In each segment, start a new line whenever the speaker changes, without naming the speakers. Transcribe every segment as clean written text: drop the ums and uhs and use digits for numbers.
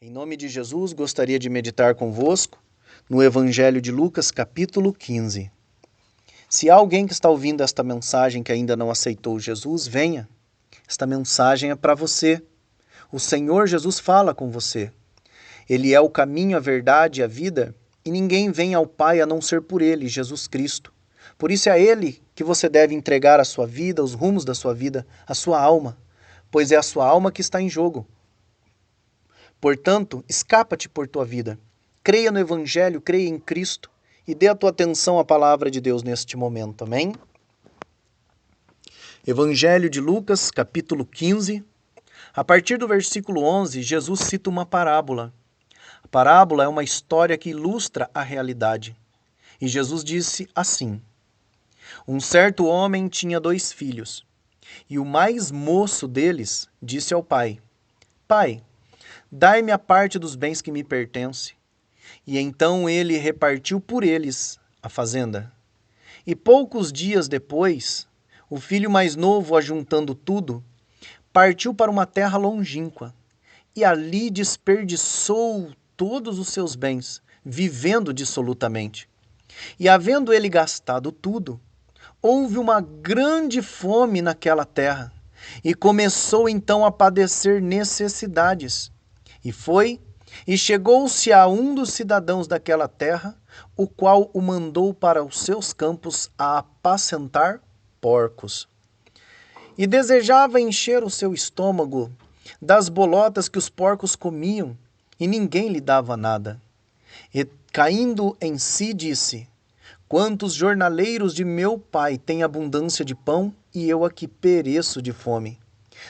Em nome de Jesus, gostaria de meditar convosco no Evangelho de Lucas, capítulo 15. Se há alguém que está ouvindo esta mensagem que ainda não aceitou Jesus, venha. Esta mensagem é para você. O Senhor Jesus fala com você. Ele é o caminho, a verdade e a vida, e ninguém vem ao Pai a não ser por Ele, Jesus Cristo. Por isso é a Ele que você deve entregar a sua vida, os rumos da sua vida, a sua alma, pois é a sua alma que está em jogo. Portanto, escapa-te por tua vida. Creia no Evangelho, creia em Cristo e dê a tua atenção à palavra de Deus neste momento. Amém? Evangelho de Lucas, capítulo 15. A partir do versículo 11, Jesus cita uma parábola. A parábola é uma história que ilustra a realidade. E Jesus disse assim: Um certo homem tinha 2 filhos, e o mais moço deles disse ao pai: Pai, dai-me a parte dos bens que me pertence. E então ele repartiu por eles a fazenda. E poucos dias depois, o filho mais novo, ajuntando tudo, partiu para uma terra longínqua, e ali desperdiçou todos os seus bens, vivendo dissolutamente. E havendo ele gastado tudo, houve uma grande fome naquela terra, e começou então a padecer necessidades. E chegou-se a um dos cidadãos daquela terra, o qual o mandou para os seus campos a apacentar porcos. E desejava encher o seu estômago das bolotas que os porcos comiam, e ninguém lhe dava nada. E caindo em si, disse: Quantos jornaleiros de meu pai têm abundância de pão, e eu aqui pereço de fome.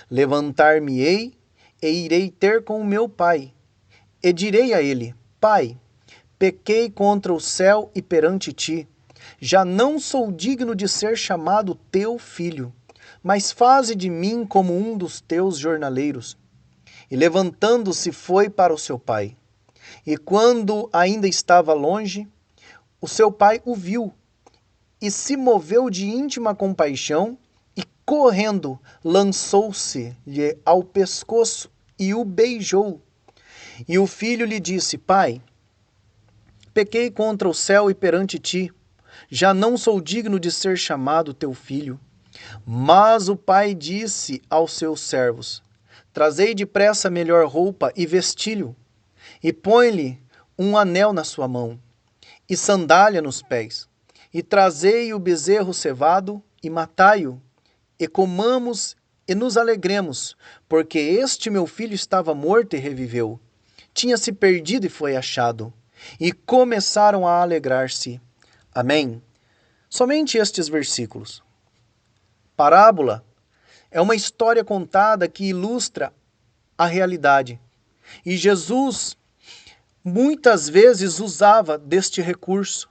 Levantar-me-ei e irei ter com o meu pai. E direi a ele: Pai, pequei contra o céu e perante ti. Já não sou digno de ser chamado teu filho, mas faze de mim como um dos teus jornaleiros. E levantando-se foi para o seu pai. E quando ainda estava longe, o seu pai o viu e se moveu de íntima compaixão e, correndo, lançou-se-lhe ao pescoço e o beijou. E o filho lhe disse: Pai, pequei contra o céu e perante ti, já não sou digno de ser chamado teu filho. Mas o pai disse aos seus servos: Trazei depressa a melhor roupa e vestilho, e põe-lhe um anel na sua mão, e sandália nos pés, e trazei o bezerro cevado, e matai-o, e comamos e nos alegremos, porque este meu filho estava morto e reviveu. Tinha se perdido e foi achado. E começaram a alegrar-se. Amém? Somente estes versículos. Parábola é uma história contada que ilustra a realidade. E Jesus muitas vezes usava deste recurso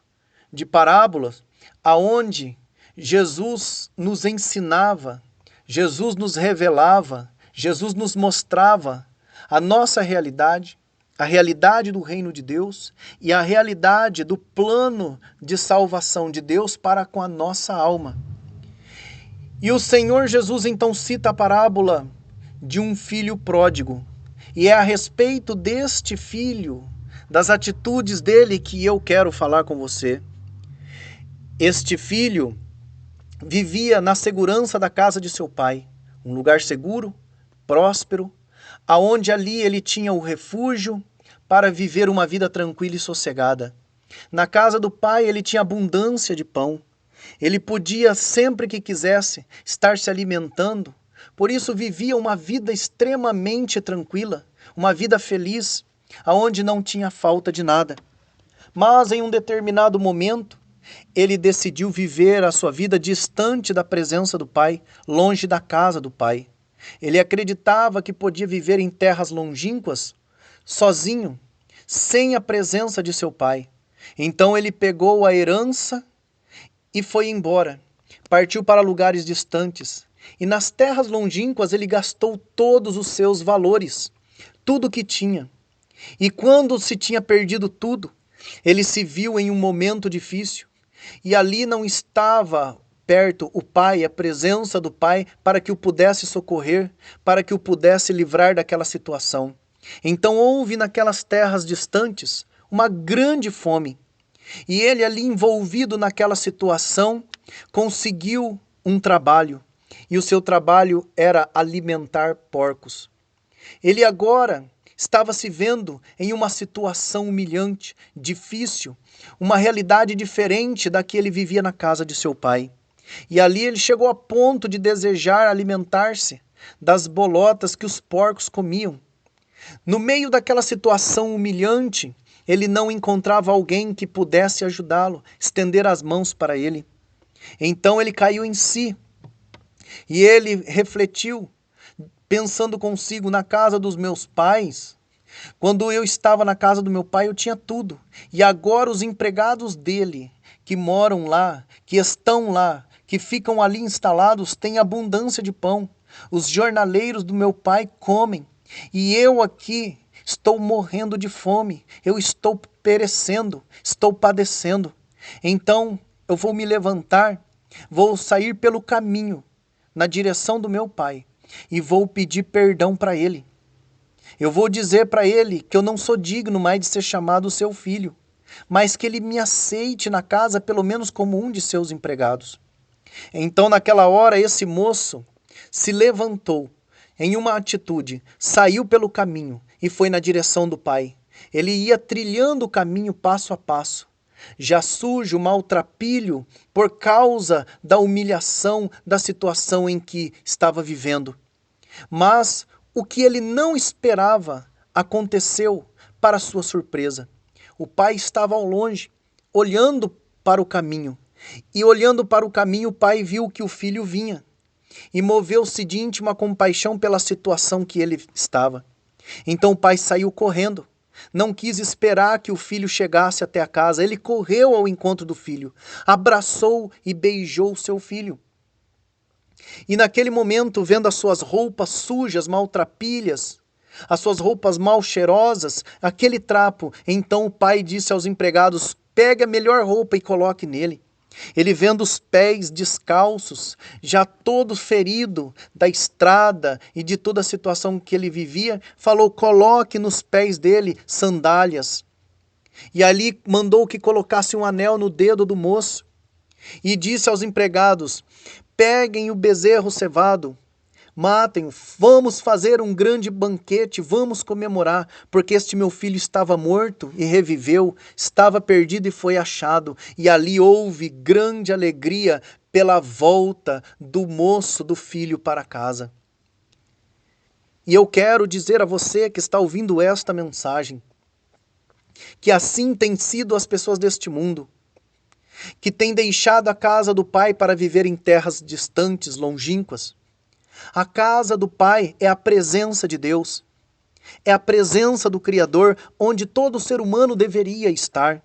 de parábolas, aonde Jesus nos ensinava, Jesus nos revelava, Jesus nos mostrava a nossa realidade, a realidade do reino de Deus e a realidade do plano de salvação de Deus para com a nossa alma. E o Senhor Jesus então cita a parábola de um filho pródigo. E é a respeito deste filho, das atitudes dele, que eu quero falar com você. Este filho vivia na segurança da casa de seu pai, um lugar seguro, próspero, aonde ali ele tinha o refúgio para viver uma vida tranquila e sossegada. Na casa do pai ele tinha abundância de pão. Ele podia, sempre que quisesse, estar se alimentando. Por isso vivia uma vida extremamente tranquila, uma vida feliz, aonde não tinha falta de nada. Mas em um determinado momento, ele decidiu viver a sua vida distante da presença do pai, longe da casa do pai. Ele acreditava que podia viver em terras longínquas, sozinho, sem a presença de seu pai. Então ele pegou a herança e foi embora. Partiu para lugares distantes. E nas terras longínquas ele gastou todos os seus valores, tudo que tinha. E quando se tinha perdido tudo, ele se viu em um momento difícil. E ali não estava perto o pai, a presença do pai, para que o pudesse socorrer, para que o pudesse livrar daquela situação. Então houve naquelas terras distantes uma grande fome. E ele ali envolvido naquela situação, conseguiu um trabalho. E o seu trabalho era alimentar porcos. Ele agora estava se vendo em uma situação humilhante, difícil, uma realidade diferente da que ele vivia na casa de seu pai. E ali ele chegou a ponto de desejar alimentar-se das bolotas que os porcos comiam. No meio daquela situação humilhante, ele não encontrava alguém que pudesse ajudá-lo, estender as mãos para ele. Então ele caiu em si e ele refletiu, pensando consigo: na casa dos meus pais, quando eu estava na casa do meu pai, eu tinha tudo. E agora os empregados dele, que moram lá, que estão lá, que ficam ali instalados, têm abundância de pão. Os jornaleiros do meu pai comem. E eu aqui estou morrendo de fome. Eu estou perecendo, estou padecendo. Então eu vou me levantar, vou sair pelo caminho, na direção do meu pai, e vou pedir perdão para ele. Eu vou dizer para ele que eu não sou digno mais de ser chamado seu filho, mas que ele me aceite na casa pelo menos como um de seus empregados. Então naquela hora esse moço se levantou em uma atitude, saiu pelo caminho e foi na direção do pai. Ele ia trilhando o caminho passo a passo, já sujo, maltrapilho, por causa da humilhação da situação em que estava vivendo. Mas o que ele não esperava aconteceu para sua surpresa. O pai estava ao longe, olhando para o caminho. E olhando para o caminho, o pai viu que o filho vinha. E moveu-se de íntima compaixão pela situação que ele estava. Então o pai saiu correndo. Não quis esperar que o filho chegasse até a casa. Ele correu ao encontro do filho, abraçou e beijou seu filho. E naquele momento, vendo as suas roupas sujas, maltrapilhas, as suas roupas mal cheirosas, aquele trapo, então o pai disse aos empregados: pegue a melhor roupa e coloque nele. Ele, vendo os pés descalços, já todo ferido da estrada e de toda a situação que ele vivia, falou: coloque nos pés dele sandálias. E ali mandou que colocasse um anel no dedo do moço. E disse aos empregados: peguem o bezerro cevado, matem-o, vamos fazer um grande banquete, vamos comemorar, porque este meu filho estava morto e reviveu, estava perdido e foi achado. E ali houve grande alegria pela volta do moço, do filho para casa. E eu quero dizer a você que está ouvindo esta mensagem, que assim têm sido as pessoas deste mundo, que têm deixado a casa do Pai para viver em terras distantes, longínquas. A casa do Pai é a presença de Deus, é a presença do Criador, onde todo ser humano deveria estar.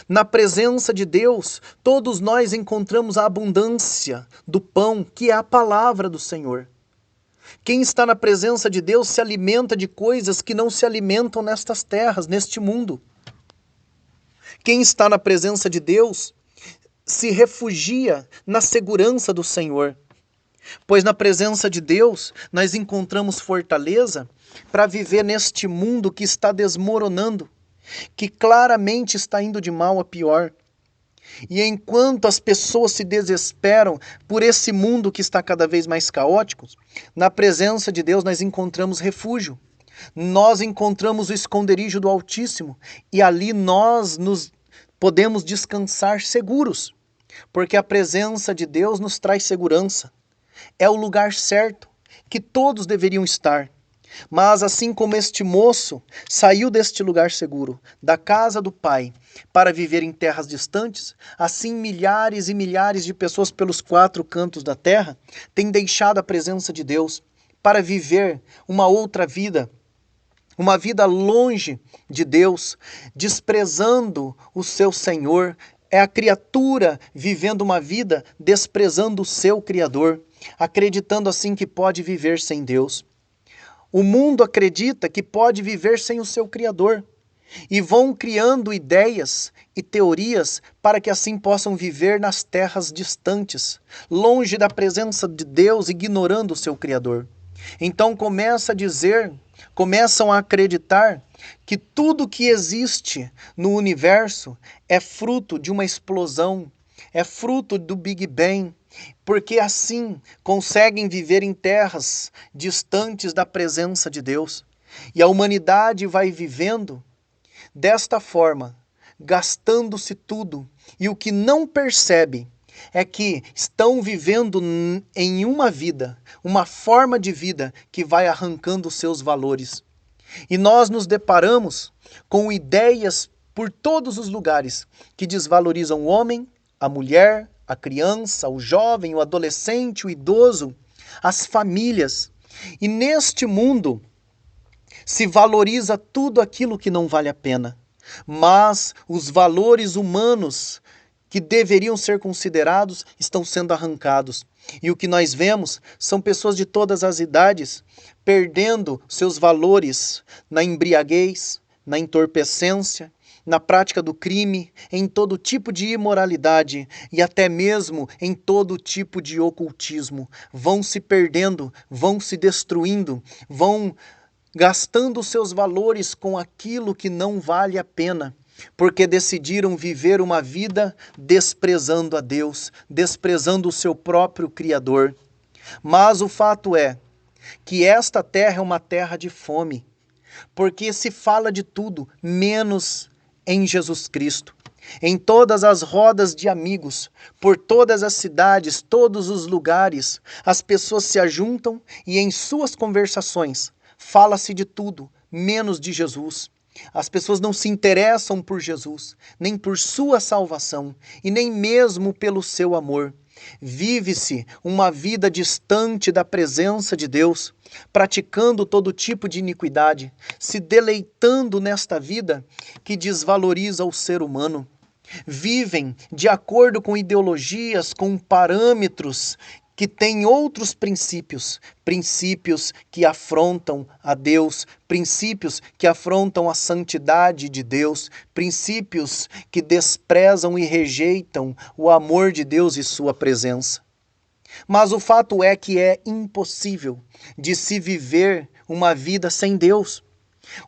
Na presença de Deus, todos nós encontramos a abundância do pão, que é a palavra do Senhor. Quem está na presença de Deus se alimenta de coisas que não se alimentam nestas terras, neste mundo. Quem está na presença de Deus se refugia na segurança do Senhor. Pois na presença de Deus nós encontramos fortaleza para viver neste mundo que está desmoronando, que claramente está indo de mal a pior. E enquanto as pessoas se desesperam por esse mundo que está cada vez mais caótico, na presença de Deus nós encontramos refúgio. Nós encontramos o esconderijo do Altíssimo e ali nós nos podemos descansar seguros, porque a presença de Deus nos traz segurança. É o lugar certo que todos deveriam estar. Mas assim como este moço saiu deste lugar seguro, da casa do Pai, para viver em terras distantes, assim milhares e milhares de pessoas pelos 4 cantos da terra têm deixado a presença de Deus para viver uma outra vida, uma vida longe de Deus, desprezando o seu Senhor. É a criatura vivendo uma vida desprezando o seu Criador, acreditando assim que pode viver sem Deus. O mundo acredita que pode viver sem o seu Criador e vão criando ideias e teorias para que assim possam viver nas terras distantes, longe da presença de Deus, ignorando o seu Criador. Então começam a acreditar que tudo que existe no universo é fruto de uma explosão, é fruto do Big Bang, porque assim conseguem viver em terras distantes da presença de Deus. E a humanidade vai vivendo desta forma, gastando-se tudo, e o que não percebe é que estão vivendo em uma vida, uma forma de vida que vai arrancando os seus valores. E nós nos deparamos com ideias por todos os lugares que desvalorizam o homem, a mulher, a criança, o jovem, o adolescente, o idoso, as famílias. E neste mundo se valoriza tudo aquilo que não vale a pena. Mas os valores humanos que deveriam ser considerados estão sendo arrancados. E o que nós vemos são pessoas de todas as idades perdendo seus valores na embriaguez, na entorpecência, na prática do crime, em todo tipo de imoralidade e até mesmo em todo tipo de ocultismo. Vão se perdendo, vão se destruindo, vão gastando seus valores com aquilo que não vale a pena, porque decidiram viver uma vida desprezando a Deus, desprezando o seu próprio Criador. Mas o fato é que esta terra é uma terra de fome, porque se fala de tudo, menos em Jesus Cristo. Em todas as rodas de amigos, por todas as cidades, todos os lugares, as pessoas se ajuntam e em suas conversações fala-se de tudo, menos de Jesus. As pessoas não se interessam por Jesus, nem por sua salvação, e nem mesmo pelo seu amor. Vive-se uma vida distante da presença de Deus, praticando todo tipo de iniquidade, se deleitando nesta vida que desvaloriza o ser humano. Vivem de acordo com ideologias, com parâmetros que têm outros princípios, princípios que afrontam a Deus, princípios que afrontam a santidade de Deus, princípios que desprezam e rejeitam o amor de Deus e sua presença. Mas o fato é que é impossível de se viver uma vida sem Deus.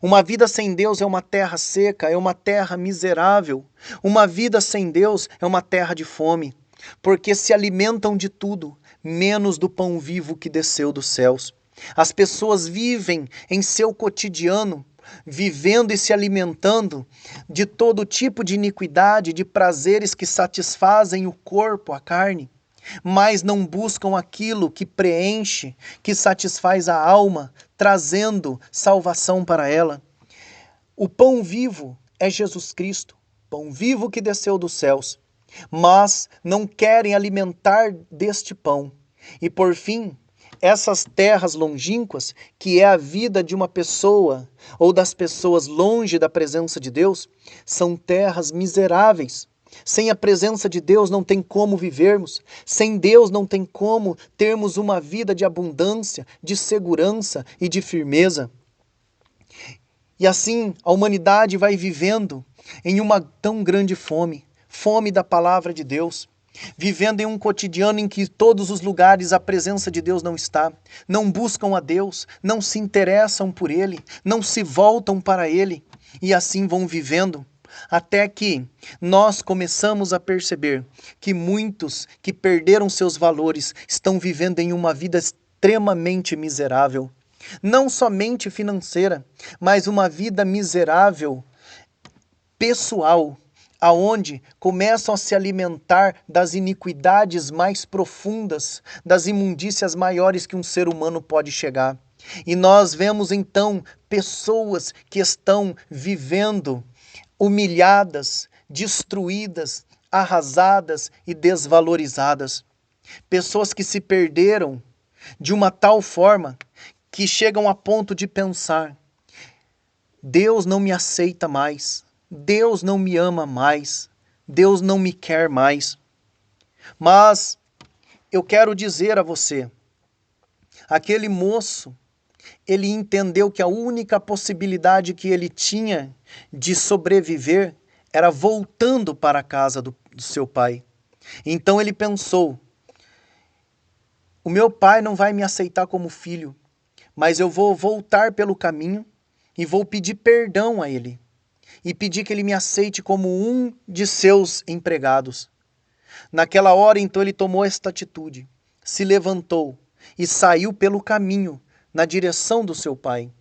Uma vida sem Deus é uma terra seca, é uma terra miserável. Uma vida sem Deus é uma terra de fome, porque se alimentam de tudo, menos do pão vivo que desceu dos céus. As pessoas vivem em seu cotidiano, vivendo e se alimentando de todo tipo de iniquidade, de prazeres que satisfazem o corpo, a carne, mas não buscam aquilo que preenche, que satisfaz a alma, trazendo salvação para ela. O pão vivo é Jesus Cristo, pão vivo que desceu dos céus, mas não querem alimentar deste pão. E por fim, essas terras longínquas, que é a vida de uma pessoa ou das pessoas longe da presença de Deus, são terras miseráveis. Sem a presença de Deus não tem como vivermos. Sem Deus não tem como termos uma vida de abundância, de segurança e de firmeza. E assim a humanidade vai vivendo em uma tão grande fome, fome da palavra de Deus, vivendo em um cotidiano em que todos os lugares a presença de Deus não está, não buscam a Deus, não se interessam por Ele, não se voltam para Ele, e assim vão vivendo, até que nós começamos a perceber que muitos que perderam seus valores estão vivendo em uma vida extremamente miserável, não somente financeira, mas uma vida miserável pessoal, aonde começam a se alimentar das iniquidades mais profundas, das imundícias maiores que um ser humano pode chegar. E nós vemos então pessoas que estão vivendo humilhadas, destruídas, arrasadas e desvalorizadas. Pessoas que se perderam de uma tal forma que chegam a ponto de pensar: Deus não me aceita mais, Deus não me ama mais, Deus não me quer mais. Mas eu quero dizer a você, aquele moço, ele entendeu que a única possibilidade que ele tinha de sobreviver era voltando para a casa do seu pai. Então ele pensou: o meu pai não vai me aceitar como filho, mas eu vou voltar pelo caminho e vou pedir perdão a ele e pedir que ele me aceite como um de seus empregados. Naquela hora, então, ele tomou esta atitude, se levantou e saiu pelo caminho na direção do seu pai.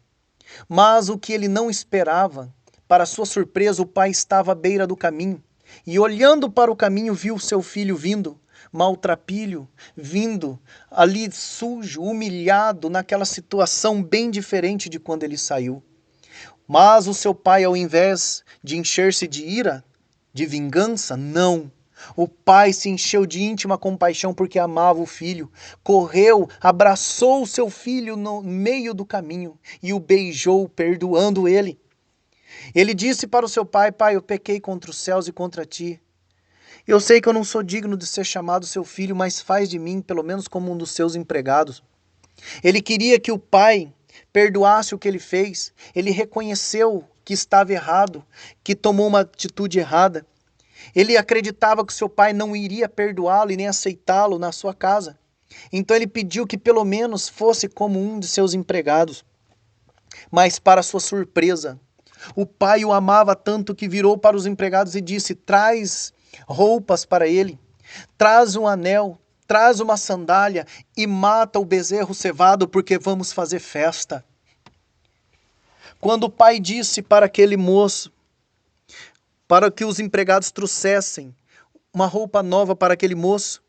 Mas o que ele não esperava, para sua surpresa, o pai estava à beira do caminho e, olhando para o caminho, viu seu filho vindo, maltrapilho, vindo ali sujo, humilhado, naquela situação bem diferente de quando ele saiu. Mas o seu pai, ao invés de encher-se de ira, de vingança, não. O pai se encheu de íntima compaixão porque amava o filho. Correu, abraçou o seu filho no meio do caminho e o beijou, perdoando ele. Ele disse para o seu pai: Pai, eu pequei contra os céus e contra ti. Eu sei que eu não sou digno de ser chamado seu filho, mas faz de mim pelo menos como um dos seus empregados. Ele queria que o pai perdoasse o que ele fez. Ele reconheceu que estava errado, que tomou uma atitude errada. Ele acreditava que seu pai não iria perdoá-lo e nem aceitá-lo na sua casa. Então ele pediu que pelo menos fosse como um de seus empregados. Mas para sua surpresa, o pai o amava tanto que virou para os empregados e disse: traz roupas para ele, traz um anel, traz uma sandália e mata o bezerro cevado, porque vamos fazer festa. Quando o pai disse para aquele moço, para que os empregados trouxessem uma roupa nova para aquele moço,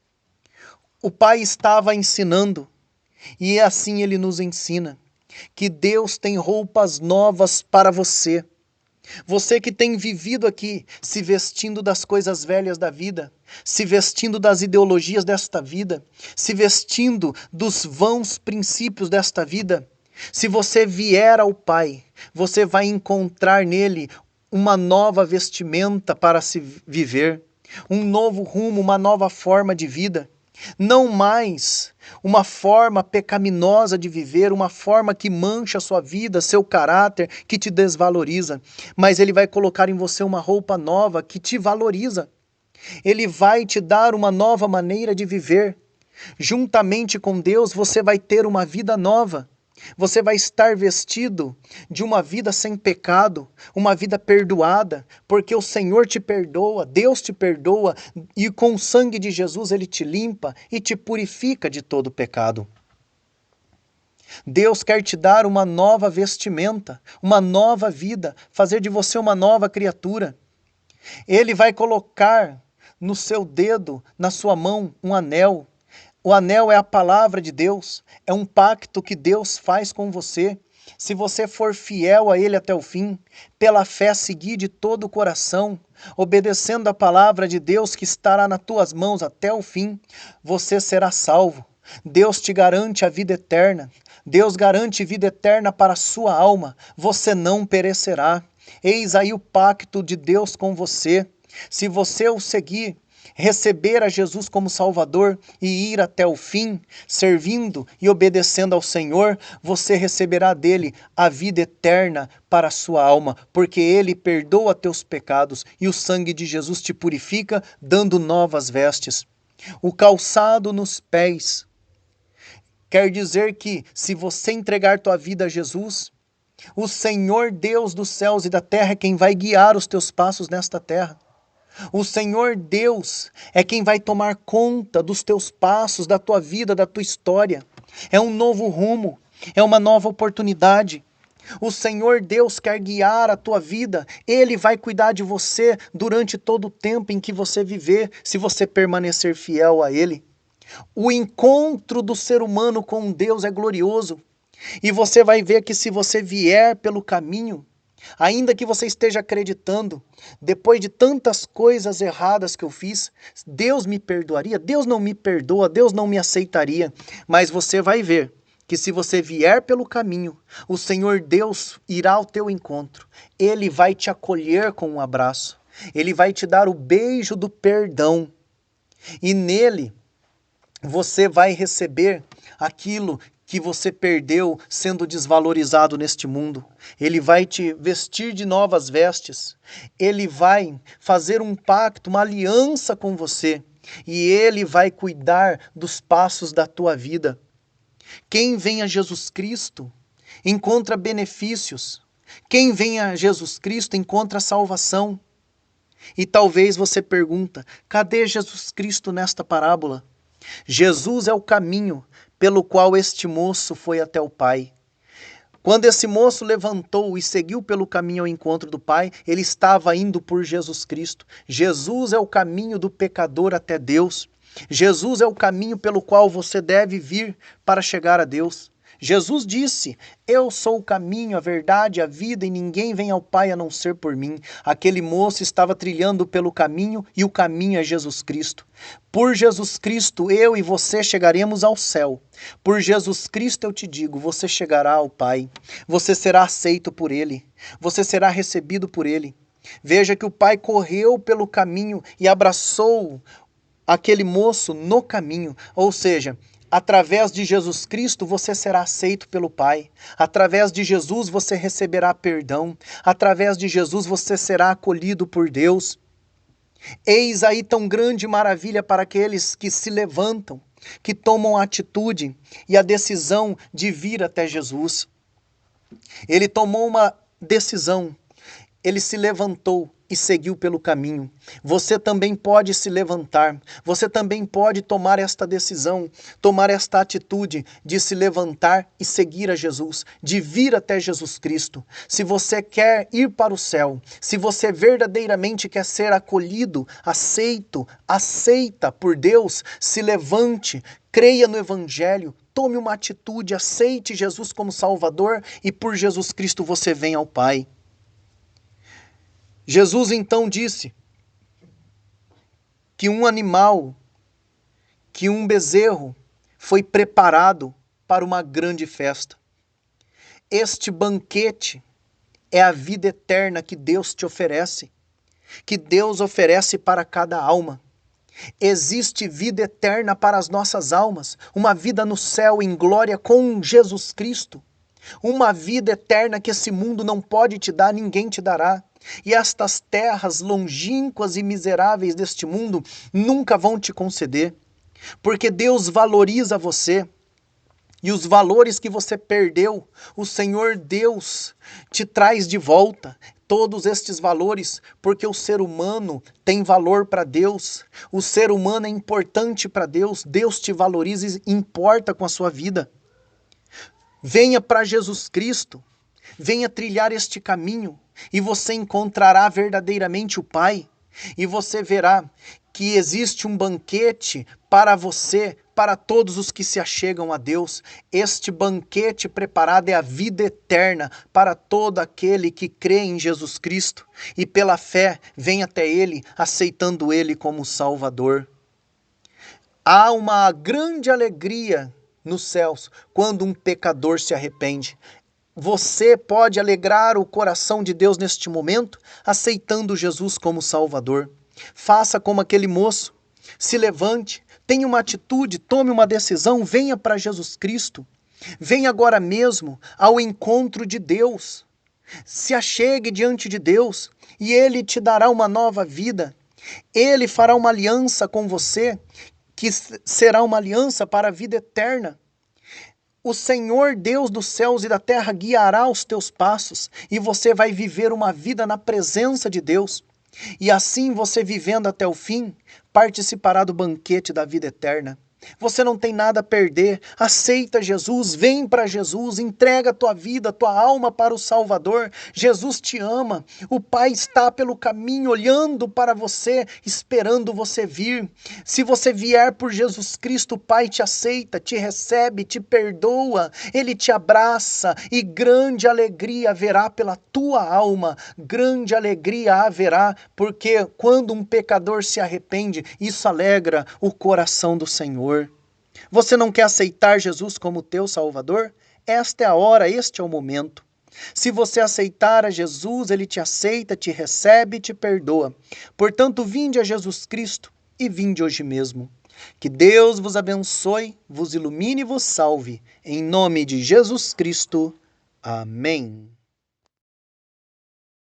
o pai estava ensinando, e assim ele nos ensina, que Deus tem roupas novas para você. Você que tem vivido aqui, se vestindo das coisas velhas da vida, se vestindo das ideologias desta vida, se vestindo dos vãos princípios desta vida, se você vier ao Pai, você vai encontrar nele uma nova vestimenta para se viver, um novo rumo, uma nova forma de vida. Não mais uma forma pecaminosa de viver, uma forma que mancha a sua vida, seu caráter, que te desvaloriza. Mas ele vai colocar em você uma roupa nova que te valoriza. Ele vai te dar uma nova maneira de viver. Juntamente com Deus, você vai ter uma vida nova. Você vai estar vestido de uma vida sem pecado, uma vida perdoada, porque o Senhor te perdoa, Deus te perdoa, e com o sangue de Jesus ele te limpa e te purifica de todo pecado. Deus quer te dar uma nova vestimenta, uma nova vida, fazer de você uma nova criatura. Ele vai colocar no seu dedo, na sua mão, um anel. O anel é a palavra de Deus, é um pacto que Deus faz com você. Se você for fiel a Ele até o fim, pela fé seguir de todo o coração, obedecendo a palavra de Deus que estará nas tuas mãos até o fim, você será salvo. Deus te garante a vida eterna. Deus garante vida eterna para a sua alma. Você não perecerá. Eis aí o pacto de Deus com você. Se você o seguir, receber a Jesus como Salvador e ir até o fim, servindo e obedecendo ao Senhor, você receberá dele a vida eterna para a sua alma, porque ele perdoa teus pecados e o sangue de Jesus te purifica, dando novas vestes. O calçado nos pés quer dizer que, se você entregar tua vida a Jesus, o Senhor Deus dos céus e da terra é quem vai guiar os teus passos nesta terra. O Senhor Deus é quem vai tomar conta dos teus passos, da tua vida, da tua história. É um novo rumo, é uma nova oportunidade. O Senhor Deus quer guiar a tua vida. Ele vai cuidar de você durante todo o tempo em que você viver, se você permanecer fiel a Ele. O encontro do ser humano com Deus é glorioso. E você vai ver que se você vier pelo caminho, ainda que você esteja acreditando, depois de tantas coisas erradas que eu fiz, Deus me perdoaria? Deus não me perdoa, Deus não me aceitaria. Mas você vai ver que se você vier pelo caminho, o Senhor Deus irá ao teu encontro. Ele vai te acolher com um abraço. Ele vai te dar o beijo do perdão. E nele, você vai receber aquilo que você perdeu sendo desvalorizado neste mundo. Ele vai te vestir de novas vestes. Ele vai fazer um pacto, uma aliança com você. E ele vai cuidar dos passos da tua vida. Quem vem a Jesus Cristo encontra benefícios. Quem vem a Jesus Cristo encontra salvação. E talvez você pergunta, cadê Jesus Cristo nesta parábola? Jesus é o caminho pelo qual este moço foi até o Pai. Quando esse moço levantou e seguiu pelo caminho ao encontro do Pai, ele estava indo por Jesus Cristo. Jesus é o caminho do pecador até Deus. Jesus é o caminho pelo qual você deve vir para chegar a Deus. Jesus disse, eu sou o caminho, a verdade, a vida, e ninguém vem ao Pai a não ser por mim. Aquele moço estava trilhando pelo caminho, e o caminho é Jesus Cristo. Por Jesus Cristo, eu e você chegaremos ao céu. Por Jesus Cristo, eu te digo, você chegará ao Pai. Você será aceito por Ele. Você será recebido por Ele. Veja que o Pai correu pelo caminho e abraçou aquele moço no caminho, ou seja, através de Jesus Cristo você será aceito pelo Pai. Através de Jesus você receberá perdão. Através de Jesus você será acolhido por Deus. Eis aí tão grande maravilha para aqueles que se levantam, que tomam a atitude e a decisão de vir até Jesus. Ele tomou uma decisão, ele se levantou e seguiu pelo caminho. Você também pode se levantar, você também pode tomar esta decisão, tomar esta atitude de se levantar e seguir a Jesus, de vir até Jesus Cristo. Se você quer ir para o céu, se você verdadeiramente quer ser acolhido, aceito, aceita por Deus, se levante, creia no Evangelho, tome uma atitude, aceite Jesus como Salvador e por Jesus Cristo você vem ao Pai. Jesus então disse que um animal, que um bezerro foi preparado para uma grande festa. Este banquete é a vida eterna que Deus te oferece, que Deus oferece para cada alma. Existe vida eterna para as nossas almas, uma vida no céu em glória com Jesus Cristo. Uma vida eterna que esse mundo não pode te dar, ninguém te dará. E estas terras longínquas e miseráveis deste mundo nunca vão te conceder. Porque Deus valoriza você. E os valores que você perdeu, o Senhor Deus te traz de volta. Todos estes valores, porque o ser humano tem valor para Deus. O ser humano é importante para Deus. Deus te valoriza e importa com a sua vida. Venha para Jesus Cristo, venha trilhar este caminho e você encontrará verdadeiramente o Pai. E você verá que existe um banquete para você, para todos os que se achegam a Deus. Este banquete preparado é a vida eterna para todo aquele que crê em Jesus Cristo e pela fé vem até Ele, aceitando Ele como Salvador. Há uma grande alegria nos céus quando um pecador se arrepende. Você pode alegrar o coração de Deus neste momento, aceitando Jesus como Salvador. Faça como aquele moço, se levante, tenha uma atitude, tome uma decisão, venha para Jesus Cristo. Venha agora mesmo ao encontro de Deus. Se achegue diante de Deus e Ele te dará uma nova vida. Ele fará uma aliança com você, que será uma aliança para a vida eterna. O Senhor Deus dos céus e da terra guiará os teus passos e você vai viver uma vida na presença de Deus. E assim você vivendo até o fim, participará do banquete da vida eterna. Você não tem nada a perder, aceita Jesus, vem para Jesus, entrega a tua vida, a tua alma para o Salvador. Jesus te ama, o Pai está pelo caminho olhando para você, esperando você vir. Se você vier por Jesus Cristo, o Pai te aceita, te recebe, te perdoa, Ele te abraça e grande alegria haverá pela tua alma, grande alegria haverá, porque quando um pecador se arrepende, isso alegra o coração do Senhor. Você não quer aceitar Jesus como teu Salvador? Esta é a hora, este é o momento. Se você aceitar a Jesus, Ele te aceita, te recebe e te perdoa. Portanto, vinde a Jesus Cristo e vinde hoje mesmo. Que Deus vos abençoe, vos ilumine e vos salve. Em nome de Jesus Cristo. Amém.